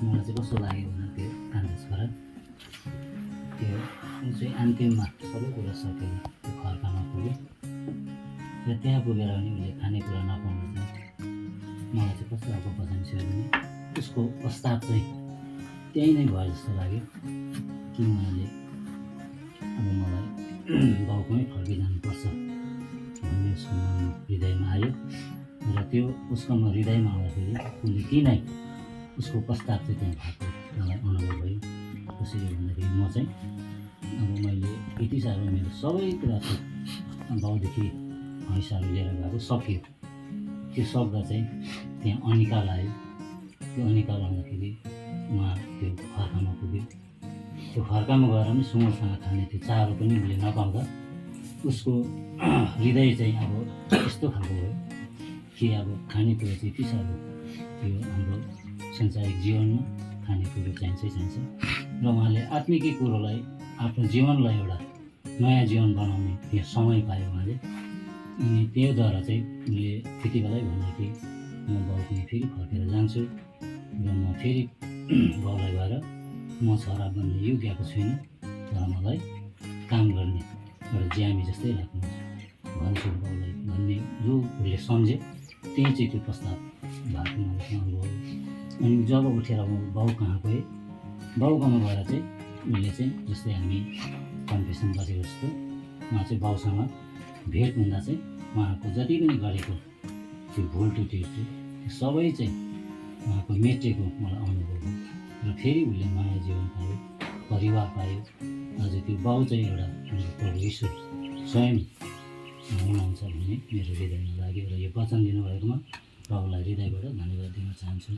मलाई चाहिँ कस्तो लाग्यो भने त्यो कान्छा छोरा त्यो चाहिँ अन्तिममा सबै कुरा सकेर त्यो खर्कामा पुग्यो र त्यहाँ पुगेर पनि उसले खानेकुरा नपाउनु चाहिँ मलाई चाहिँ कस्तो खालको पछाडि छ भने उसको प्रस्ताव चाहिँ त्यही नै भयो जस्तो लाग्यो कि उहाँले अब मलाई बाउकोमै फर्किजानुपर्छ भन्ने उसको मन हृदयमा आयो र त्यो उसको हृदयमा आउँदाखेरि उसले किनै उसको प्रस्ताव चाहिँ त्यहाँ भएको मलाई अनुभव भयो। कसरी भन्दाखेरि म चाहिँ अब मैले यति साह्रो मेरो सबै कुरा चाहिँ बाउदेखि पैसाहरू लिएर गएको सकियो। त्यो सक्दा चाहिँ त्यहाँ अनिकाल आयो। त्यो अनिकाल आउँदाखेरि उहाँ त्यो खर्कामा पुग्यो। त्यो खर्कामा गएर पनि सुँगुरसँग खाने त्यो चारो पनि उसले नपाउँदा उसको हृदय चाहिँ अब यस्तो खालको भयो कि अब खानेकुरो चाहिँ यति साह्रो त्यो हाम्रो संसारिक जीवनमा खानेकुरो चाहिन्छै चाहिन्छ र उहाँले आत्मिकी कुरोलाई आफ्नो जीवनलाई एउटा नयाँ जीवन बनाउने त्यो समय पायो उहाँले। अनि त्योद्वारा चाहिँ उसले त्यति बेलै भने कि म बाउकोमा फेरि फर्केर जान्छु र म फेरि बाउलाई गएर म छोरा बन्ने योग्यको छुइनँ तर मलाई काम गर्ने एउटा ज्यामी जस्तै राख्नुहुन्छ भन्छु बाउलाई भन्ने जो उसले सम्झे त्यही चाहिँ त्यो प्रस्ताव भएको मलाई अनुभव। अनि जब उठेर म बाउ कहाँ गएँ बाउकोमा गएर चाहिँ उसले चाहिँ जस्तै हामी कन्फेसन गरेको जस्तो उहाँ चाहिँ बाउसँग भेट हुँदा चाहिँ उहाँको जति पनि गरेको त्यो भुल त्रुटिहरू थियो त्यो सबै चाहिँ उहाँको मेटेको मलाई अनुभव हो र फेरि उसले नयाँ जीवन पायो परिवार पायो। अझ त्यो बाउ चाहिँ एउटा हाम्रो प्रभु ईश्वर स्वयं हुनुहुन्छ भन्ने मेरो हृदयमा लाग्यो र यो वचन दिनुभएकोमा प्रभुलाई हृदयबाट धन्यवाद दिन चाहन्छु।